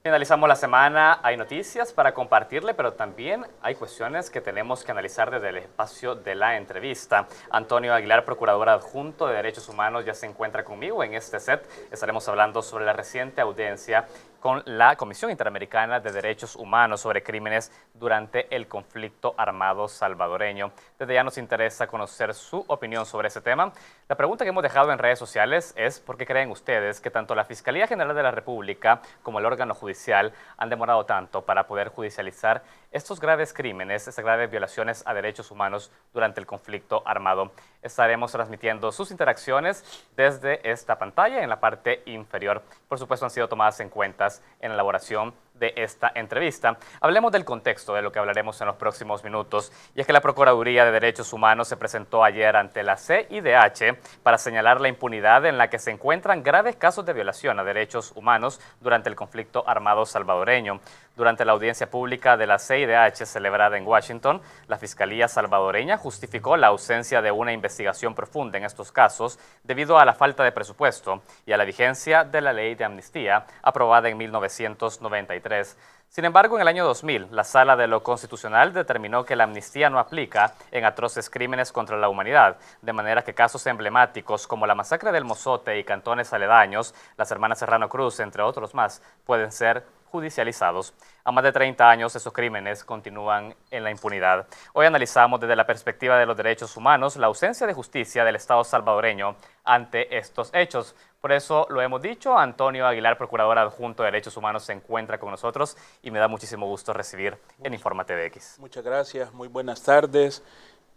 Finalizamos la semana, hay noticias para compartirle, pero también hay cuestiones que tenemos que analizar desde el espacio de la entrevista. Antonio Aguilar, procurador adjunto de Derechos Humanos, ya se encuentra conmigo en este set. Estaremos hablando sobre la reciente audiencia con la Comisión Interamericana de Derechos Humanos sobre crímenes durante el conflicto armado salvadoreño. Desde ya nos interesa conocer su opinión sobre ese tema. La pregunta que hemos dejado en redes sociales es ¿por qué creen ustedes que tanto la Fiscalía General de la República como el órgano judicial han demorado tanto para poder judicializar estos graves crímenes, estas graves violaciones a derechos humanos durante el conflicto armado? Estaremos transmitiendo sus interacciones desde esta pantalla en la parte inferior. Por supuesto, han sido tomadas en cuenta en la elaboración de esta entrevista. Hablemos del contexto de lo que hablaremos en los próximos minutos, y es que la Procuraduría de Derechos Humanos se presentó ayer ante la CIDH para señalar la impunidad en la que se encuentran graves casos de violación a derechos humanos durante el conflicto armado salvadoreño. Durante la audiencia pública de la CIDH celebrada en Washington, la Fiscalía salvadoreña justificó la ausencia de una investigación profunda en estos casos debido a la falta de presupuesto y a la vigencia de la Ley de Amnistía aprobada en 1993. Sin embargo, en el año 2000, la Sala de lo Constitucional determinó que la amnistía no aplica en atroces crímenes contra la humanidad, de manera que casos emblemáticos como la masacre del Mozote y cantones aledaños, las hermanas Serrano Cruz, entre otros más, pueden ser judicializados. A más de 30 años, esos crímenes continúan en la impunidad. Hoy analizamos desde la perspectiva de los derechos humanos la ausencia de justicia del Estado salvadoreño ante estos hechos. Por eso lo hemos dicho, Antonio Aguilar, procurador adjunto de Derechos Humanos, se encuentra con nosotros y me da muchísimo gusto recibir en Informa TVX. Muchas gracias, muy buenas tardes.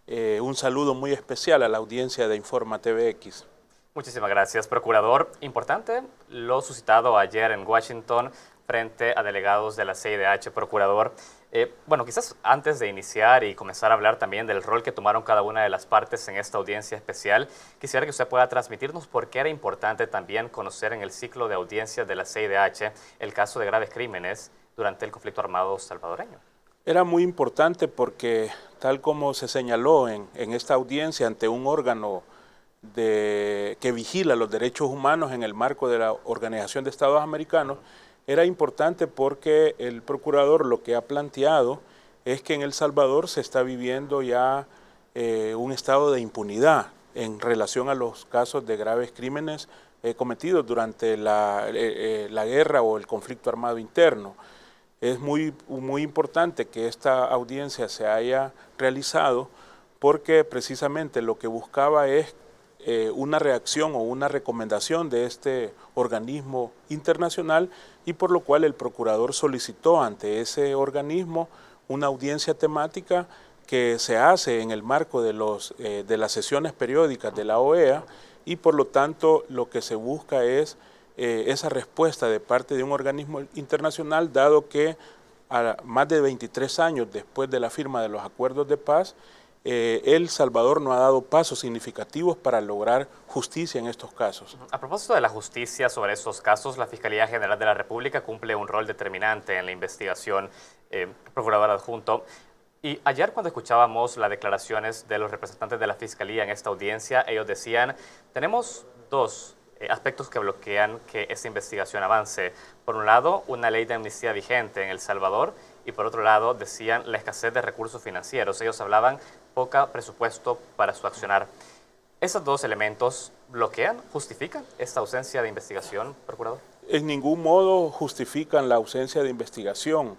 Un saludo muy especial a la audiencia de Informa TVX. Muchísimas gracias, procurador. Importante lo suscitado ayer en Washington frente a delegados de la CIDH, procurador. Bueno, quizás antes de iniciar y comenzar a hablar también del rol que tomaron cada una de las partes en esta audiencia especial, quisiera que usted pueda transmitirnos por qué era importante también conocer en el ciclo de audiencias de la CIDH el caso de graves crímenes durante el conflicto armado salvadoreño. Era muy importante porque, tal como se señaló en esta audiencia ante un órgano que vigila los derechos humanos en el marco de la Organización de Estados Americanos, era importante porque el procurador lo que ha planteado es que en El Salvador se está viviendo ya un estado de impunidad en relación a los casos de graves crímenes cometidos durante la guerra o el conflicto armado interno. Es muy importante que esta audiencia se haya realizado porque precisamente lo que buscaba es una reacción o una recomendación de este organismo internacional, y por lo cual el procurador solicitó ante ese organismo una audiencia temática que se hace en el marco de las sesiones periódicas de la OEA, y por lo tanto lo que se busca es esa respuesta de parte de un organismo internacional, dado que a más de 23 años después de la firma de los acuerdos de paz, El Salvador no ha dado pasos significativos para lograr justicia en estos casos. A propósito de la justicia sobre estos casos, la Fiscalía General de la República cumple un rol determinante en la investigación, procurador adjunto. Y ayer, cuando escuchábamos las declaraciones de los representantes de la Fiscalía en esta audiencia, ellos decían, tenemos dos aspectos que bloquean que esta investigación avance. Por un lado, una ley de amnistía vigente en El Salvador, y por otro lado, decían la escasez de recursos financieros. Ellos hablaban poco presupuesto para su accionar. ¿Esos dos elementos bloquean, justifican esta ausencia de investigación, procurador? En ningún modo justifican la ausencia de investigación.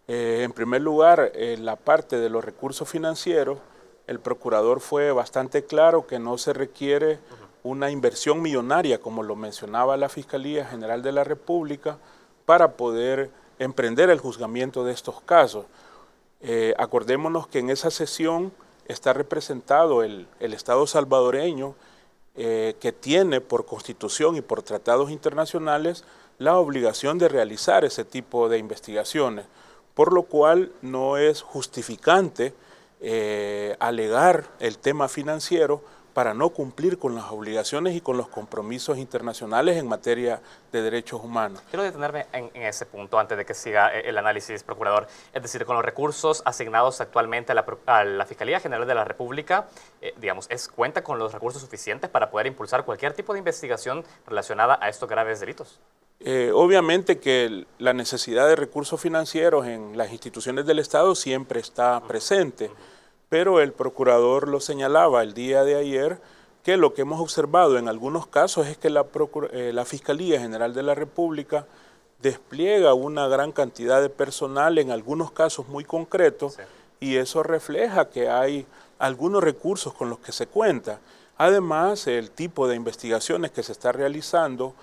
En primer lugar, la parte de los recursos financieros, el procurador fue bastante claro que no se requiere una inversión millonaria, como lo mencionaba la Fiscalía General de la República, para poder emprender el juzgamiento de estos casos. Acordémonos que en esa sesión está representado el Estado salvadoreño, que tiene por Constitución y por tratados internacionales la obligación de realizar ese tipo de investigaciones, por lo cual no es justificante alegar el tema financiero para no cumplir con las obligaciones y con los compromisos internacionales en materia de derechos humanos. Quiero detenerme en ese punto antes de que siga el análisis, procurador. Es decir, con los recursos asignados actualmente a la Fiscalía General de la República, ¿cuenta con los recursos suficientes para poder impulsar cualquier tipo de investigación relacionada a estos graves delitos? Obviamente que la necesidad de recursos financieros en las instituciones del Estado siempre está presente, pero el procurador lo señalaba el día de ayer, que lo que hemos observado en algunos casos es que la Fiscalía General de la República despliega una gran cantidad de personal en algunos casos muy concretos, sí, y eso refleja que hay algunos recursos con los que se cuenta. Además, el tipo de investigaciones que se está realizando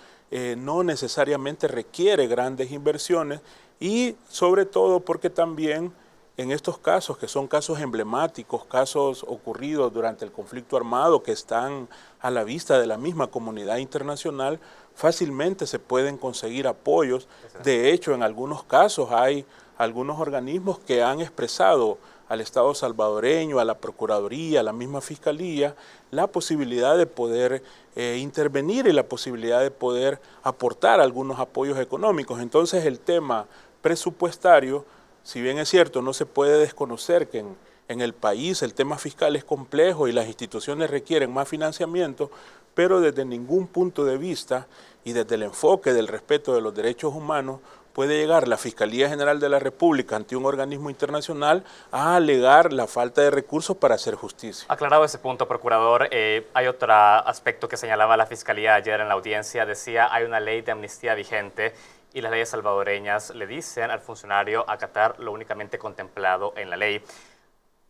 no necesariamente requiere grandes inversiones y sobre todo porque también en estos casos, que son casos emblemáticos, casos ocurridos durante el conflicto armado que están a la vista de la misma comunidad internacional, fácilmente se pueden conseguir apoyos. De hecho, en algunos casos hay algunos organismos que han expresado al Estado salvadoreño, a la Procuraduría, a la misma Fiscalía, la posibilidad de poder intervenir y la posibilidad de poder aportar algunos apoyos económicos. Entonces el tema presupuestario, si bien es cierto, no se puede desconocer que en el país el tema fiscal es complejo y las instituciones requieren más financiamiento, pero desde ningún punto de vista y desde el enfoque del respeto de los derechos humanos puede llegar la Fiscalía General de la República ante un organismo internacional a alegar la falta de recursos para hacer justicia. Aclarado ese punto, procurador, hay otro aspecto que señalaba la Fiscalía ayer en la audiencia. Decía, hay una ley de amnistía vigente y las leyes salvadoreñas le dicen al funcionario acatar lo únicamente contemplado en la ley.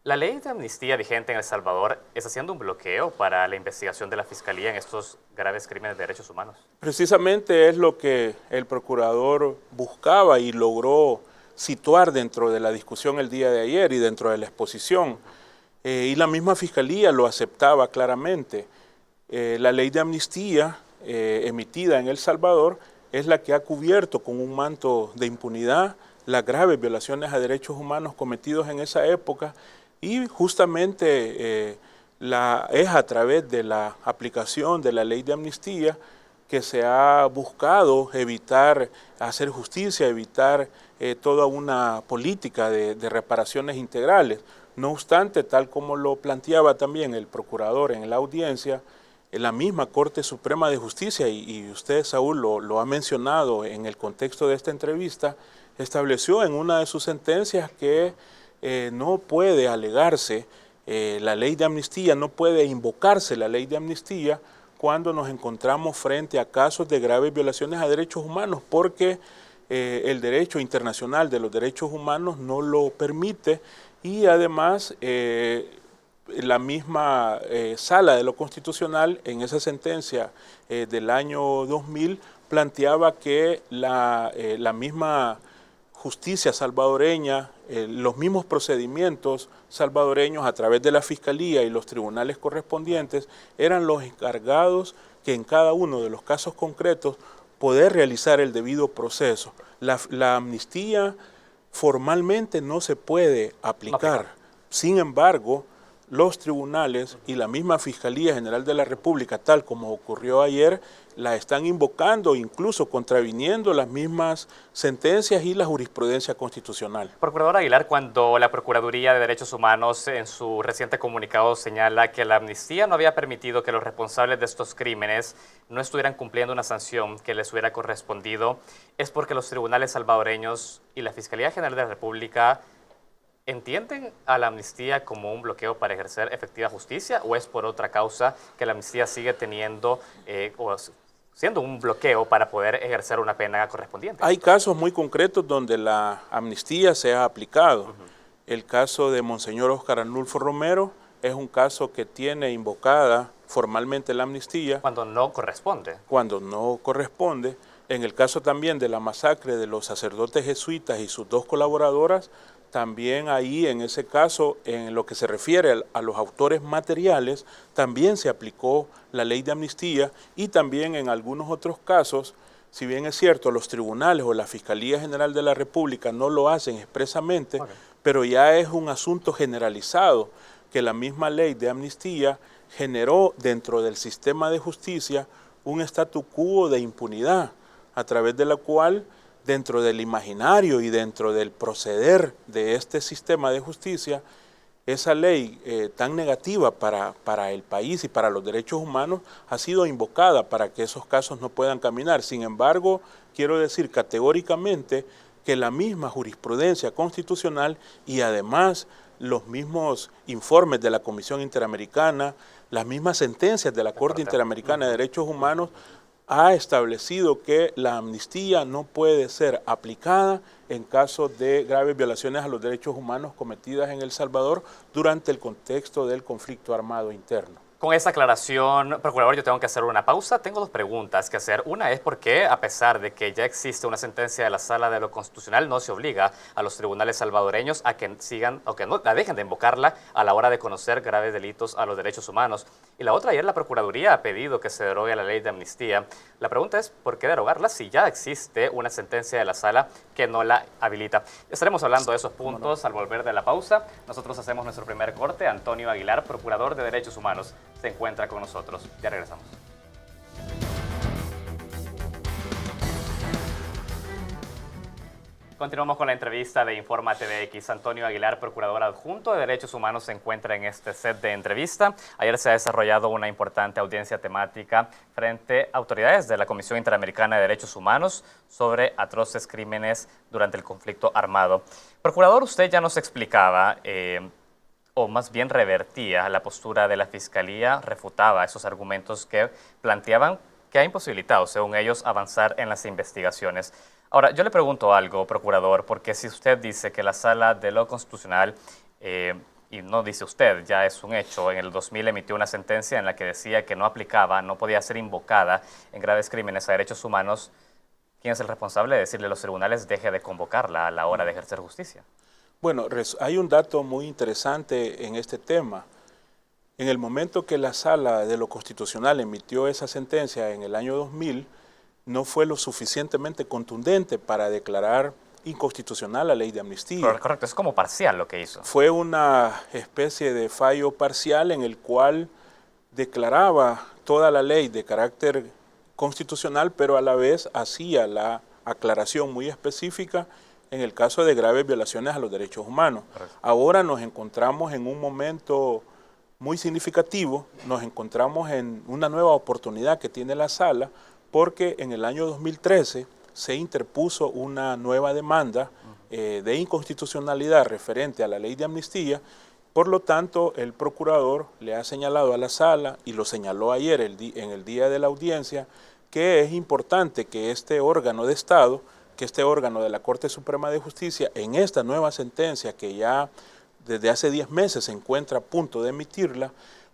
¿La ley de amnistía vigente en El Salvador está haciendo un bloqueo para la investigación de la Fiscalía en estos graves crímenes de derechos humanos? Precisamente es lo que el procurador buscaba y logró situar dentro de la discusión el día de ayer y dentro de la exposición. Y la misma Fiscalía lo aceptaba claramente. La ley de amnistía emitida en El Salvador es la que ha cubierto con un manto de impunidad las graves violaciones a derechos humanos cometidos en esa época. Y justamente es a través de la aplicación de la ley de amnistía que se ha buscado evitar hacer justicia, evitar toda una política de reparaciones integrales. No obstante, tal como lo planteaba también el procurador en la audiencia, en la misma Corte Suprema de Justicia, y usted, Saúl, lo ha mencionado en el contexto de esta entrevista, estableció en una de sus sentencias que no puede alegarse la ley de amnistía, no puede invocarse la ley de amnistía cuando nos encontramos frente a casos de graves violaciones a derechos humanos, porque el derecho internacional de los derechos humanos no lo permite y además la misma Sala de lo Constitucional en esa sentencia del año 2000 planteaba que la misma justicia salvadoreña, los mismos procedimientos salvadoreños a través de la Fiscalía y los tribunales correspondientes eran los encargados que en cada uno de los casos concretos poder realizar el debido proceso. La amnistía formalmente no se puede aplicar. Sin embargo, los tribunales y la misma Fiscalía General de la República, tal como ocurrió ayer, la están invocando, incluso contraviniendo las mismas sentencias y la jurisprudencia constitucional. Procurador Aguilar, cuando la Procuraduría de Derechos Humanos en su reciente comunicado señala que la amnistía no había permitido que los responsables de estos crímenes no estuvieran cumpliendo una sanción que les hubiera correspondido, ¿es porque los tribunales salvadoreños y la Fiscalía General de la República entienden a la amnistía como un bloqueo para ejercer efectiva justicia o es por otra causa que la amnistía sigue teniendo o siendo un bloqueo para poder ejercer una pena correspondiente? Hay casos muy concretos donde la amnistía se ha aplicado. El caso de Monseñor Óscar Arnulfo Romero es un caso que tiene invocada formalmente la amnistía. Cuando no corresponde. Cuando no corresponde. En el caso también de la masacre de los sacerdotes jesuitas y sus dos colaboradoras, también ahí en ese caso, en lo que se refiere a los autores materiales, también se aplicó la ley de amnistía y también en algunos otros casos, si bien es cierto, los tribunales o la Fiscalía General de la República no lo hacen expresamente, pero ya es un asunto generalizado que la misma ley de amnistía generó dentro del sistema de justicia un statu quo de impunidad, a través de la cual dentro del imaginario y dentro del proceder de este sistema de justicia, esa ley tan negativa para el país y para los derechos humanos ha sido invocada para que esos casos no puedan caminar. Sin embargo, quiero decir categóricamente que la misma jurisprudencia constitucional y además los mismos informes de la Comisión Interamericana, las mismas sentencias de la Corte Interamericana de Derechos Humanos ha establecido que la amnistía no puede ser aplicada en caso de graves violaciones a los derechos humanos cometidas en El Salvador durante el contexto del conflicto armado interno. Con esa aclaración, procurador, yo tengo que hacer una pausa. Tengo dos preguntas que hacer. Una es por qué, a pesar de que ya existe una sentencia de la Sala de lo Constitucional, no se obliga a los tribunales salvadoreños a que sigan o que no la dejen de invocarla a la hora de conocer graves delitos a los derechos humanos. Y la otra, ayer la Procuraduría ha pedido que se derogue la ley de amnistía. La pregunta es, ¿por qué derogarla si ya existe una sentencia de la Sala que no la habilita? Estaremos hablando de esos puntos al volver de la pausa. Nosotros hacemos nuestro primer corte. Antonio Aguilar, Procurador de Derechos Humanos, se encuentra con nosotros. Ya regresamos. Continuamos con la entrevista de Informa TVX. Antonio Aguilar, Procurador Adjunto de Derechos Humanos, se encuentra en este set de entrevista. Ayer se ha desarrollado una importante audiencia temática frente a autoridades de la Comisión Interamericana de Derechos Humanos sobre atroces crímenes durante el conflicto armado. Procurador, usted ya nos explicaba o más bien revertía la postura de la Fiscalía, refutaba esos argumentos que planteaban que ha imposibilitado, según ellos, avanzar en las investigaciones. Ahora, yo le pregunto algo, Procurador, porque si usted dice que la Sala de lo Constitucional, y no dice usted, ya es un hecho, en el 2000 emitió una sentencia en la que decía que no aplicaba, no podía ser invocada en graves crímenes a derechos humanos, ¿quién es el responsable de decirle a los tribunales deje de convocarla a la hora de ejercer justicia? Bueno, hay un dato muy interesante en este tema. En el momento que la Sala de lo Constitucional emitió esa sentencia en el año 2000, no fue lo suficientemente contundente para declarar inconstitucional la ley de amnistía. Correcto, es como parcial lo que hizo. Fue una especie de fallo parcial en el cual declaraba toda la ley de carácter constitucional, pero a la vez hacía la aclaración muy específica en el caso de graves violaciones a los derechos humanos. Correcto. Ahora nos encontramos en un momento muy significativo, nos encontramos en una nueva oportunidad que tiene la Sala, porque en el año 2013 se interpuso una nueva demanda de inconstitucionalidad referente a la ley de amnistía. Por lo tanto, el procurador le ha señalado a la Sala, y lo señaló ayer en el día de la audiencia, que es importante que este órgano de Estado, que este órgano de la Corte Suprema de Justicia, en esta nueva sentencia que ya desde hace 10 meses se encuentra a punto de emitirla,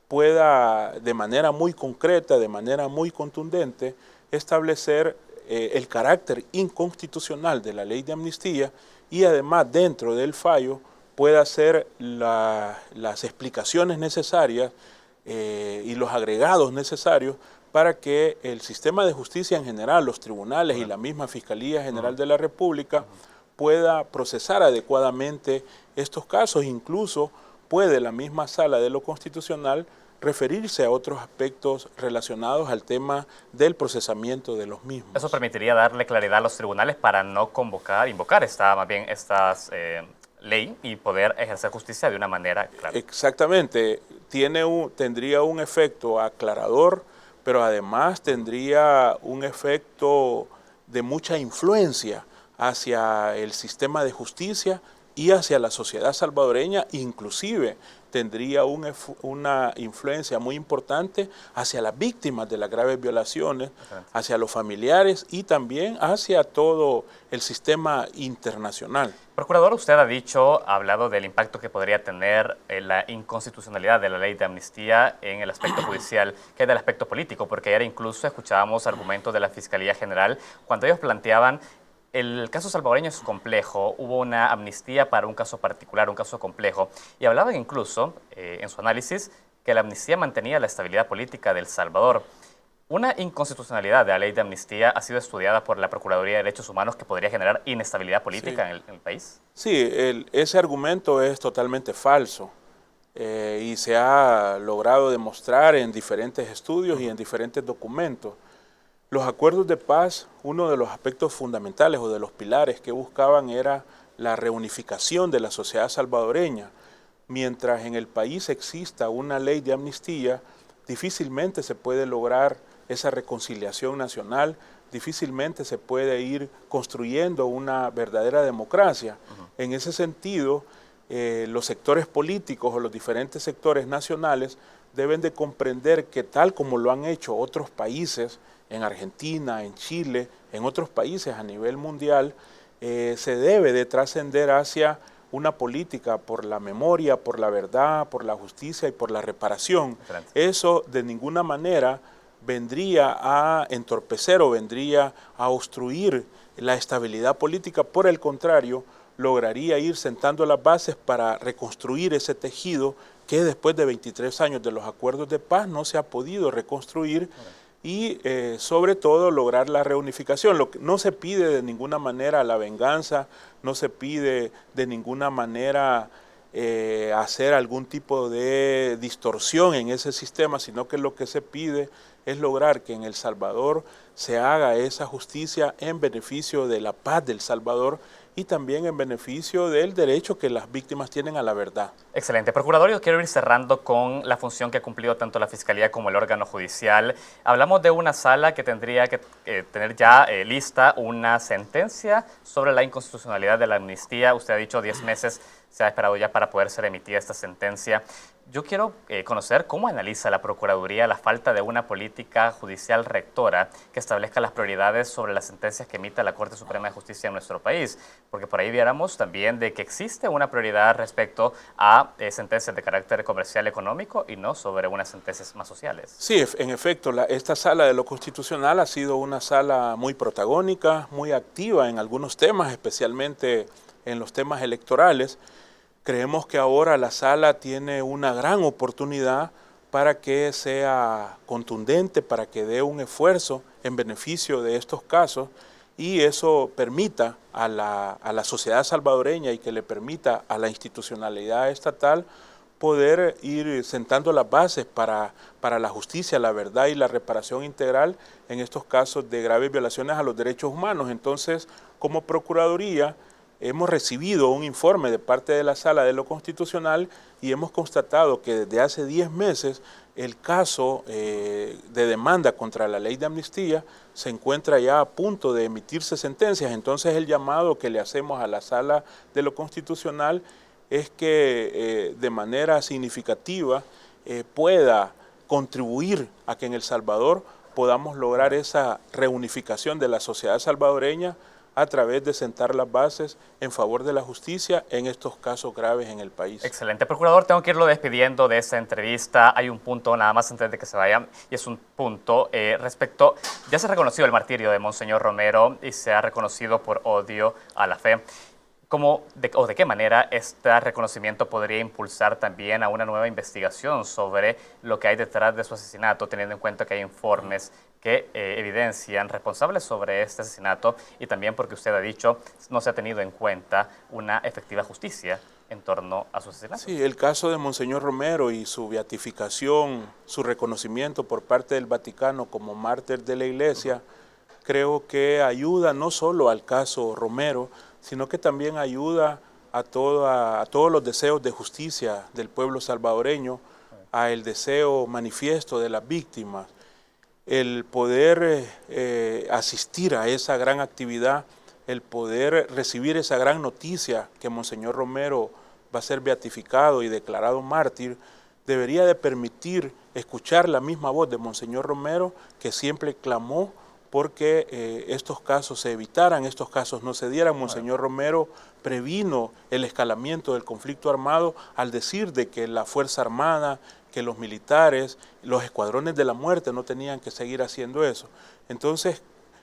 pueda de manera muy concreta, de manera muy contundente, establecer el carácter inconstitucional de la ley de amnistía y además dentro del fallo pueda hacer las explicaciones necesarias y los agregados necesarios para que el sistema de justicia en general, los tribunales y la misma Fiscalía General de la República pueda procesar adecuadamente estos casos. Incluso puede la misma Sala de lo Constitucional referirse a otros aspectos relacionados al tema del procesamiento de los mismos. Eso permitiría darle claridad a los tribunales para no invocar esta ley y poder ejercer justicia de una manera clara. Exactamente, tendría un efecto aclarador, pero además tendría un efecto de mucha influencia hacia el sistema de justicia y hacia la sociedad salvadoreña, inclusive tendría una influencia muy importante hacia las víctimas de las graves violaciones, hacia los familiares y también hacia todo el sistema internacional. Procurador, usted ha hablado del impacto que podría tener la inconstitucionalidad de la ley de amnistía en el aspecto judicial, que es del aspecto político, porque ayer incluso escuchábamos argumentos de la Fiscalía General cuando ellos planteaban el caso salvadoreño es complejo, hubo una amnistía para un caso particular, un caso complejo, y hablaban incluso, en su análisis, que la amnistía mantenía la estabilidad política de El Salvador. Una inconstitucionalidad de la ley de amnistía ha sido estudiada por la Procuraduría de Derechos Humanos que podría generar inestabilidad política en el país. Sí, ese argumento es totalmente falso y se ha logrado demostrar en diferentes estudios y en diferentes documentos. Los acuerdos de paz, uno de los aspectos fundamentales o de los pilares que buscaban era la reunificación de la sociedad salvadoreña. mientras en el país exista una ley de amnistía, difícilmente se puede lograr esa reconciliación nacional, difícilmente se puede ir construyendo una verdadera democracia. En ese sentido, los sectores políticos o los diferentes sectores nacionales deben de comprender que tal como lo han hecho otros países, en Argentina, en Chile, en otros países a nivel mundial, se debe de trascender hacia una política por la memoria, por la verdad, por la justicia y por la reparación. Excelente. Eso de ninguna manera vendría a entorpecer o vendría a obstruir la estabilidad política, por el contrario, lograría ir sentando las bases para reconstruir ese tejido que después de 23 años de los acuerdos de paz no se ha podido reconstruir y sobre todo lograr la reunificación. No se pide de ninguna manera la venganza, no se pide de ninguna manera hacer algún tipo de distorsión en ese sistema, sino que lo que se pide es lograr que en El Salvador se haga esa justicia en beneficio de la paz del Salvador y también en beneficio del derecho que las víctimas tienen a la verdad. Excelente. Procurador, yo quiero ir cerrando con la función que ha cumplido tanto la Fiscalía como el órgano judicial. Hablamos de una sala que tendría que tener ya lista una sentencia sobre la inconstitucionalidad de la amnistía. Usted ha dicho 10 meses se ha esperado ya para poder ser emitida esta sentencia. Yo quiero conocer cómo analiza la Procuraduría la falta de una política judicial rectora que establezca las prioridades sobre las sentencias que emita la Corte Suprema de Justicia en nuestro país, porque por ahí viéramos también de que existe una prioridad respecto a sentencias de carácter comercial económico y no sobre unas sentencias más sociales. Sí, en efecto, esta sala de lo constitucional ha sido una sala muy protagónica, muy activa en algunos temas, especialmente en los temas electorales. Creemos que ahora la sala tiene una gran oportunidad para que sea contundente, para que dé un esfuerzo en beneficio de estos casos y eso permita a la sociedad salvadoreña y que le permita a la institucionalidad estatal poder ir sentando las bases para la justicia, la verdad y la reparación integral en estos casos de graves violaciones a los derechos humanos. Entonces, como Procuraduría, hemos recibido un informe de parte de la Sala de lo Constitucional y hemos constatado que desde hace 10 meses el caso de demanda contra la ley de amnistía se encuentra ya a punto de emitirse sentencias. Entonces el llamado que le hacemos a la Sala de lo Constitucional es que de manera significativa pueda contribuir a que en El Salvador podamos lograr esa reunificación de la sociedad salvadoreña a través de sentar las bases en favor de la justicia en estos casos graves en el país. Excelente. Procurador, tengo que irlo despidiendo de esta entrevista. Hay un punto nada más antes de que se vaya, y es un punto respecto, ya se ha reconocido el martirio de Monseñor Romero y se ha reconocido por odio a la fe. ¿De qué manera este reconocimiento podría impulsar también a una nueva investigación sobre lo que hay detrás de su asesinato, teniendo en cuenta que hay informes que evidencian responsables sobre este asesinato y también porque usted ha dicho no se ha tenido en cuenta una efectiva justicia en torno a su asesinato? Sí, el caso de Monseñor Romero y su beatificación, su reconocimiento por parte del Vaticano como mártir de la Iglesia, creo que ayuda no solo al caso Romero, sino que también ayuda a todos los deseos de justicia del pueblo salvadoreño, a el deseo manifiesto de las víctimas. El poder asistir a esa gran actividad, el poder recibir esa gran noticia que Monseñor Romero va a ser beatificado y declarado mártir, debería de permitir escuchar la misma voz de Monseñor Romero que siempre clamó porque estos casos se evitaran, estos casos no se dieran. Monseñor Romero previno el escalamiento del conflicto armado al decir de que la Fuerza Armada, que los militares, los escuadrones de la muerte no tenían que seguir haciendo eso. Entonces,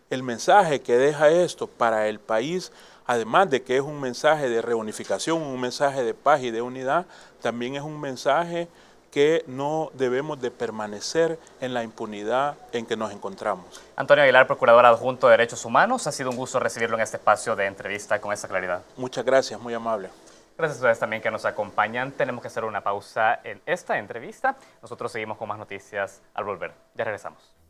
el mensaje que deja esto para el país, además de que es un mensaje de reunificación, un mensaje de paz y de unidad, también es un mensaje que no debemos de permanecer en la impunidad en que nos encontramos. Antonio Aguilar, Procurador Adjunto de Derechos Humanos, ha sido un gusto recibirlo en este espacio de entrevista con esta claridad. Muchas gracias, muy amable. Gracias a ustedes también que nos acompañan. Tenemos que hacer una pausa en esta entrevista. Nosotros seguimos con más noticias al volver. Ya regresamos.